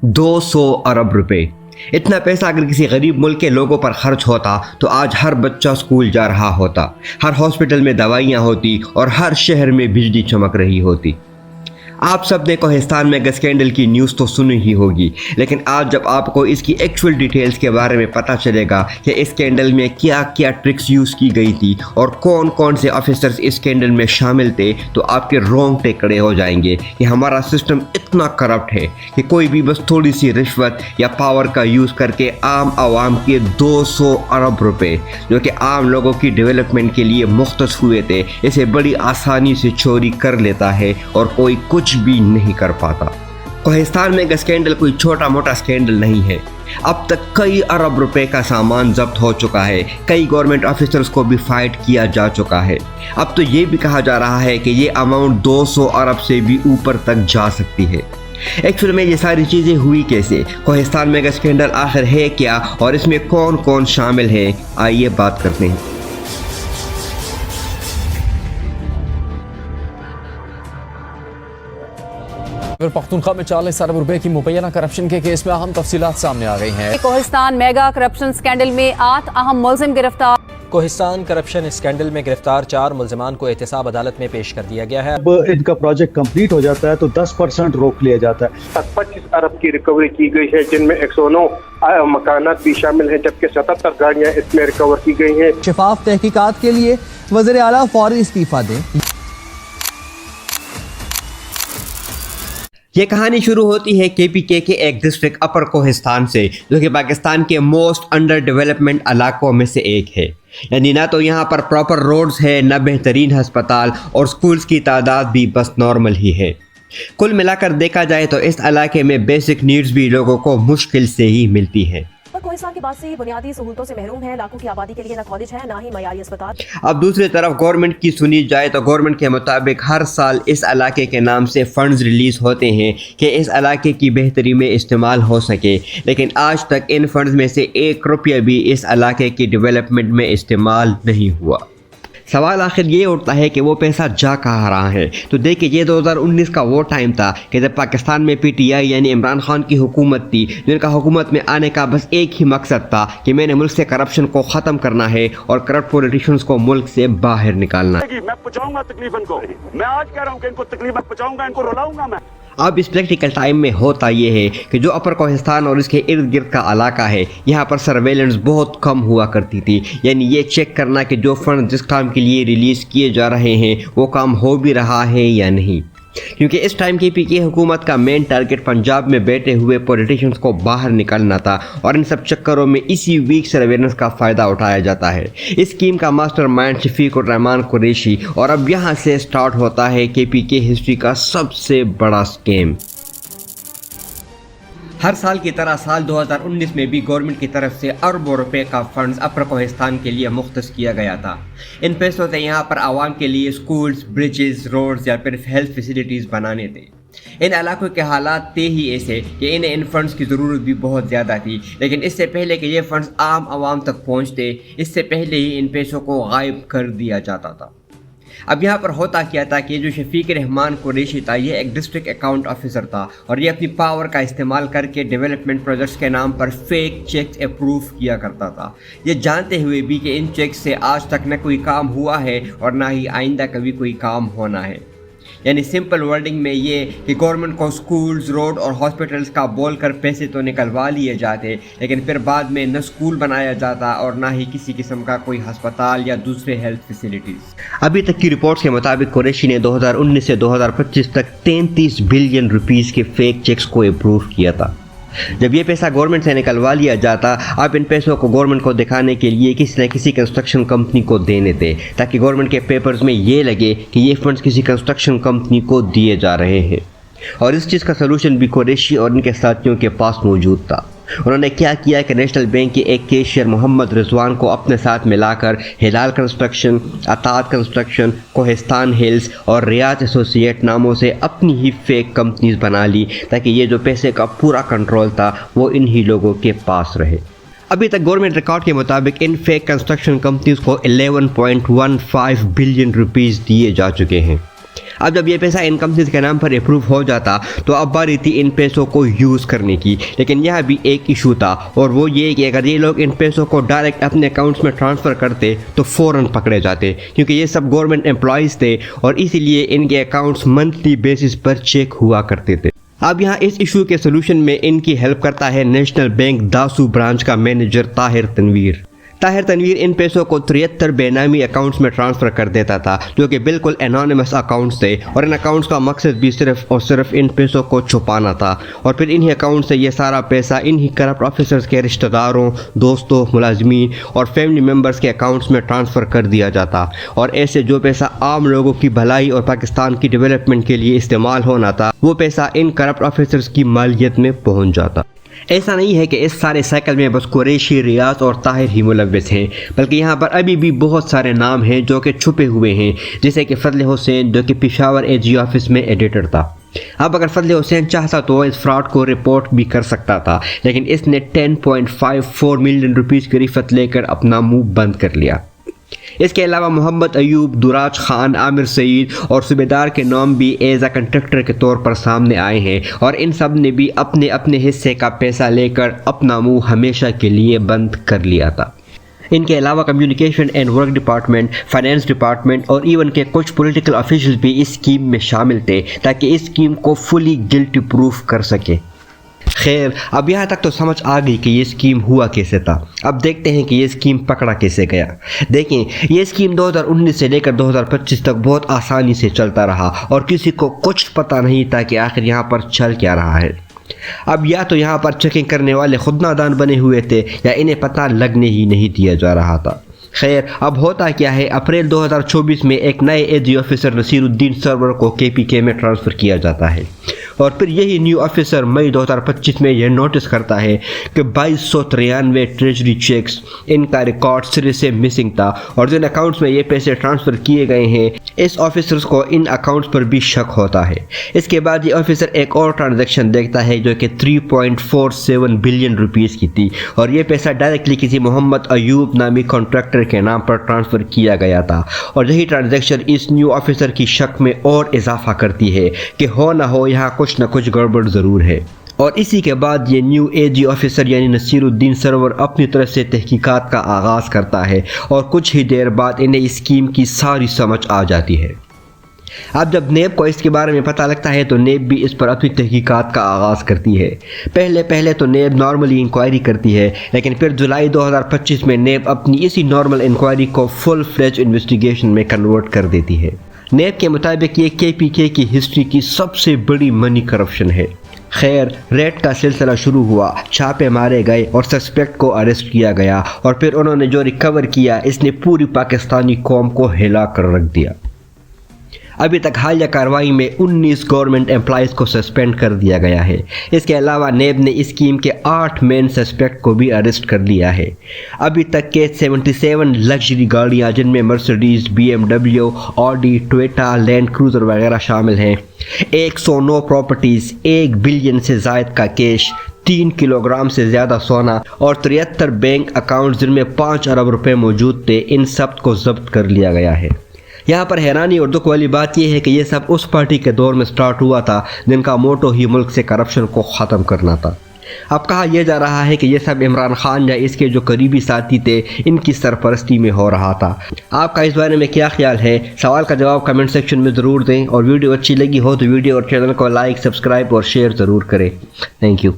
200 अरब रुपए। इतना पैसा अगर किसी गरीब मुल्क के लोगों पर खर्च होता तो आज हर बच्चा स्कूल जा रहा होता, हर हॉस्पिटल में दवाइयाँ होती और हर शहर में बिजली चमक रही होती। आप सब ने कोहिस्तान मेगा स्कैंडल की न्यूज़ तो सुनी ही होगी, लेकिन आज जब आपको इसकी एक्चुअल डिटेल्स के बारे में पता चलेगा कि इस स्कैंडल में क्या क्या ट्रिक्स यूज़ की गई थी और कौन कौन से ऑफिसर्स इस स्कैंडल में शामिल थे, तो आपके रोंगटे खड़े हो जाएंगे कि हमारा सिस्टम इतना करप्ट है कि कोई भी बस थोड़ी सी रिश्वत या पावर का यूज़ करके आम आवाम के 200 अरब रुपए जो कि आम लोगों की डेवलपमेंट के लिए मुख्तस हुए थे, इसे बड़ी आसानी से चोरी कर लेता है और कोई कुछ भी नहीं कर पाता। कोहिस्तान मेगा स्कैंडल कोई छोटा मोटा स्कैंडल नहीं है। अब तक कई अरब रुपए का सामान जब्त हो चुका है, कई गवर्नमेंट ऑफिसर्स को भी फाइट किया जा चुका है। अब तो ये भी कहा जा रहा है कि ये अमाउंट 200 अरब से भी ऊपर तक जा सकती है। एक्चुअल में ये सारी चीज़ें हुई कैसे, कोहिस्तान मेगा स्कैंडल आखिर है क्या और इसमें कौन कौन शामिल है, आइए बात करते हैं। पख्तूनख्वा में 40 अरब रुपए की मुबैना करप्शन के केस में अहम तफसीलात सामने आ गई हैं। कोहिस्तान मेगा करप्शन स्कैंडल में 8 अहम मुलजिम गिरफ्तार। कोहिस्तान करप्शन स्कैंडल में गिरफ्तार 4 मुलजमान को एहतसाब अदालत में पेश कर दिया गया है। अब इनका प्रोजेक्ट कंप्लीट हो जाता है तो 10% रोक लिया जाता है। 25 अरब की रिकवरी की गई है, जिनमें 109 मकानात भी शामिल हैं, जबकि 77 गाड़ियाँ इसमें रिकवर की गई हैं। शफाफ तहकीकात के लिए वज़ीर आला फौरी इस्तीफा दें। ये कहानी शुरू होती है KPK के एक डिस्ट्रिक्ट अपर कोहिस्तान से, जो कि पाकिस्तान के मोस्ट अंडर डेवलपमेंट इलाकों में से एक है। यानी ना तो यहाँ पर प्रॉपर रोड्स है, ना बेहतरीन अस्पताल और स्कूल्स की तादाद भी बस नॉर्मल ही है। कुल मिलाकर देखा जाए तो इस इलाके में बेसिक नीड्स भी लोगों को मुश्किल से ही मिलती है। कोहिस्तान के बाद से बुनियादी सहूलतों से महरूम है, लाखों की आबादी के लिए ना कॉलेज है ना ही मयारी अस्पताल। अब दूसरी तरफ गवर्नमेंट की सुनी जाए तो गवर्नमेंट के मुताबिक हर साल इस इलाके के नाम से फंड्स रिलीज होते हैं कि इस इलाके की बेहतरी में इस्तेमाल हो सके, लेकिन आज तक इन फंड्स में से 1 रुपया भी इस इलाके की डेवलपमेंट में इस्तेमाल नहीं हुआ। सवाल आखिर ये उठता है कि वो पैसा जा कहाँ रहा है। तो देखिए, ये 2019 का वो टाइम था कि जब पाकिस्तान में PTI यानी इमरान खान की हुकूमत थी, जिनका हुकूमत में आने का बस एक ही मकसद था कि मैंने मुल्क से करप्शन को ख़त्म करना है और करप्ट पॉलिटिशियंस को मुल्क से बाहर निकालना है। मैं पहुंचाऊंगा तकलीफ इनको, मैं आज कह रहा हूँ कि इनको तकलीफ पहुंचाऊंगा, इनको रुलाऊंगा मैं। अब इस प्रैक्टिकल टाइम में होता ये है कि जो अपर कोहिस्तान और इसके इर्द गिर्द का इलाका है, यहाँ पर सर्वेलेंस बहुत कम हुआ करती थी। यानी ये चेक करना कि जो फंड जिस काम के लिए रिलीज़ किए जा रहे हैं वो काम हो भी रहा है या नहीं, क्योंकि इस टाइम की PK हुकूमत का मेन टारगेट पंजाब में बैठे हुए पॉलिटिशियंस को बाहर निकालना था और इन सब चक्करों में इसी वीक सर्वेलेंस का फ़ायदा उठाया जाता है। इस स्कीम का मास्टरमाइंड शफीकुर रहमान कुरैशी, और अब यहाँ से स्टार्ट होता है KPK हिस्ट्री का सबसे बड़ा स्कैम। हर साल की तरह साल 2019 में भी गवर्नमेंट की तरफ से अरबों रुपए का फंड्स अपर कोहिस्तान के लिए मुख्तस किया गया था। इन पैसों से यहाँ पर आवाम के लिए स्कूल्स, ब्रिजेस, रोड्स या फिर हेल्थ फैसिलिटीज़ बनाने थे। इन इलाकों के हालात थे ही ऐसे कि इन्हें इन फंड्स की ज़रूरत भी बहुत ज़्यादा थी, लेकिन इससे पहले कि ये फंड्स आम आवाम तक पहुँचते, इससे पहले ही इन पैसों को गायब कर दिया जाता था। अब यहाँ पर होता क्या था कि जो शफीक रहमान कुरैशी था, ये एक डिस्ट्रिक्ट अकाउंट ऑफिसर था और ये अपनी पावर का इस्तेमाल करके डेवलपमेंट प्रोजेक्ट्स के नाम पर फेक चेक्स अप्रूव किया करता था, ये जानते हुए भी कि इन चेक्स से आज तक न कोई काम हुआ है और ना ही आइंदा कभी कोई काम होना है। यानी सिंपल वर्डिंग में ये कि गवर्नमेंट को स्कूल्स, रोड और हॉस्पिटल्स का बोलकर पैसे तो निकलवा लिए जाते, लेकिन फिर बाद में न स्कूल बनाया जाता और ना ही किसी किस्म का कोई अस्पताल या दूसरे हेल्थ फैसिलिटीज़। अभी तक की रिपोर्ट्स के मुताबिक कुरैशी ने 2019 से 2025 तक 33 बिलियन रुपीज़ के फेक चेक्स को अप्रूव किया था। जब ये पैसा गवर्नमेंट से निकलवा लिया जाता, अब इन पैसों को गवर्नमेंट को दिखाने के लिए किसी न किसी कंस्ट्रक्शन कंपनी को देने थे, ताकि गवर्नमेंट के पेपर्स में ये लगे कि ये फंड्स किसी कंस्ट्रक्शन कंपनी को दिए जा रहे हैं। और इस चीज़ का सलूशन भी कुरैशी और इनके साथियों के पास मौजूद था। उन्होंने क्या किया कि नेशनल बैंक के एक कैशियर मोहम्मद रिजवान को अपने साथ मिलाकर हिलाल कंस्ट्रक्शन, अतात कंस्ट्रक्शन, कोहिस्तान हिल्स और रियाज एसोसिएट नामों से अपनी ही फेक कंपनीज बना ली, ताकि ये जो पैसे का पूरा कंट्रोल था वो इन्हीं लोगों के पास रहे। अभी तक गवर्नमेंट रिकॉर्ड के मुताबिक इन फेक कंस्ट्रक्शन कंपनीज को 11.15 बिलियन रुपीस दिए जा चुके हैं। अब जब ये पैसा इन कंपनीज के नाम पर अप्रूव हो जाता तो अब बारी थी इन पैसों को यूज़ करने की। लेकिन यह भी एक इशू था, और वो ये कि अगर ये लोग इन पैसों को डायरेक्ट अपने अकाउंट्स में ट्रांसफ़र करते तो फ़ौरन पकड़े जाते, क्योंकि ये सब गवर्नमेंट एम्प्लॉयज़ थे और इसीलिए इनके अकाउंट्स मंथली बेसिस पर चेक हुआ करते थे। अब यहाँ इस इशू के सोल्यूशन में इनकी हेल्प करता है नेशनल बैंक दासू ब्रांच का मैनेजर ताहिर तनवीर। ताहिर तनवीर इन पैसों को 73 बेनामी अकाउंट्स में ट्रांसफ़र कर देता था, जो कि बिल्कुल एनोनिमस अकाउंट्स थे, और इन अकाउंट्स का मकसद भी सिर्फ और सिर्फ इन पैसों को छुपाना था। और फिर इन्हीं अकाउंट से ये सारा पैसा इन्हीं करप्ट ऑफिसर्स के रिश्तेदारों, दोस्तों, मुलाजमीन और फैमिली मेम्बर्स के अकाउंट्स में ट्रांसफ़र कर दिया जाता, और ऐसे जो पैसा आम लोगों की भलाई और पाकिस्तान की डेवलपमेंट के लिए इस्तेमाल होना था, वो पैसा इन करप्ट ऑफिसर्स की मालियत में पहुँच जाता। ऐसा नहीं है कि इस सारे साइकिल में बस कुरैशी, रियाज और ताहिर ही मुलव्वस हैं, बल्कि यहाँ पर अभी भी बहुत सारे नाम हैं जो कि छुपे हुए हैं, जैसे कि फजल हुसैन, जो कि पेशावर एजी ऑफिस में एडिटर था। अब अगर फजल हुसैन चाहता तो इस फ्रॉड को रिपोर्ट भी कर सकता था, लेकिन इसने 10.54 मिलियन रुपीज़ की रिश्वत लेकर अपना मुंह बंद कर लिया। इसके अलावा मोहम्मद अयूब, दुराज खान, आमिर सईद और सूबेदार के नाम भी एज अ कंट्रैक्टर के तौर पर सामने आए हैं, और इन सब ने भी अपने अपने हिस्से का पैसा लेकर अपना मुंह हमेशा के लिए बंद कर लिया था। इनके अलावा communication and work department, finance department और इवन के कुछ पॉलिटिकल ऑफिशियल्स भी इस स्कीम में शामिल थे, ताकि इस स्कीम को फुली गिल्टी प्रूफ कर सके। खैर, अब यहाँ तक तो समझ आ गई कि ये स्कीम हुआ कैसे था। अब देखते हैं कि ये स्कीम पकड़ा कैसे गया। देखें, ये स्कीम 2019 से लेकर 2025 तक बहुत आसानी से चलता रहा, और किसी को कुछ पता नहीं था कि आखिर यहाँ पर चल क्या रहा है। अब या तो यहाँ पर चेकिंग करने वाले खुद नादान बने हुए थे, या इन्हें पता लगने ही नहीं दिया जा रहा था। खैर, अब होता क्या है, अप्रैल 2024 में एक नए एजी ऑफिसर नसीरुद्दीन सरवर को KPK में ट्रांसफ़र किया जाता है, और फिर यही न्यू ऑफिसर मई 2025 में यह नोटिस करता है कि 2293 ट्रेजरी चेक्स, इनका रिकॉर्ड सिरे से मिसिंग था, और जिन अकाउंट्स में ये पैसे ट्रांसफ़र किए गए हैं, इस ऑफिसर्स को इन अकाउंट्स पर भी शक होता है। इसके बाद ये ऑफिसर एक और ट्रांजैक्शन देखता है जो कि 3.47 बिलियन रुपीज़ की थी, और ये पैसा डायरेक्टली किसी मोहम्मद अयूब नामी कॉन्ट्रैक्टर के नाम पर ट्रांसफ़र किया गया था, और यही ट्रांजैक्शन इस न्यू ऑफिसर की शक में और इजाफा करती है कि हो ना हो यहाँ कुछ न कुछ गड़बड़ ज़रूर है। और इसी के बाद ये न्यू एजी ऑफिसर यानी नसीरुद्दीन सरवर अपनी तरफ से तहकीकात का आगाज़ करता है, और कुछ ही देर बाद इन्हें इस स्कीम की सारी समझ आ जाती है। अब जब नेब को इसके बारे में पता लगता है तो नेब भी इस पर अपनी तहकीकात का आगाज़ करती है। पहले तो नेब नॉर्मली इंक्वायरी करती है, लेकिन फिर जुलाई 2025 में नेब अपनी इसी नॉर्मल इंक्वायरी को फुल फ्लेज इन्वेस्टिगेशन में कन्वर्ट कर देती है। नेब के मुताबिक ये KPK की हिस्ट्री की सबसे बड़ी मनी करप्शन है। खैर, रेड का सिलसिला शुरू हुआ, छापे मारे गए और सस्पेक्ट को अरेस्ट किया गया, और फिर उन्होंने जो रिकवर किया इसने पूरी पाकिस्तानी कौम को हिला कर रख दिया। अभी तक हालिया कार्रवाई में 19 गवर्नमेंट एम्प्लॉयज़ को सस्पेंड कर दिया गया है। इसके अलावा नेब ने इस स्कीम के 8 मेन सस्पेक्ट को भी अरेस्ट कर लिया है। अभी तक के 77 लग्जरी गाड़ियाँ, जिनमें Mercedes, BMW, Audi, Toyota, land cruiser वगैरह शामिल हैं, 109 प्रॉपर्टीज़, 1 बिलियन से ज़ायद का कैश, 3 किलोग्राम से ज़्यादा सोना और 73 बैंक अकाउंट जिनमें 5 अरब रुपए मौजूद थे, इन सब को जब्त कर लिया गया है। यहाँ पर हैरानी और दुख वाली बात यह है कि ये सब उस पार्टी के दौर में स्टार्ट हुआ था जिनका मोटो ही मुल्क से करप्शन को ख़त्म करना था। अब कहा यह जा रहा है कि ये सब इमरान खान या इसके जो करीबी साथी थे, इनकी सरपरस्ती में हो रहा था। आपका इस बारे में क्या ख्याल है? सवाल का जवाब कमेंट सेक्शन में ज़रूर दें, और वीडियो अच्छी लगी हो तो वीडियो और चैनल को लाइक, सब्सक्राइब और शेयर ज़रूर करें। Thank you.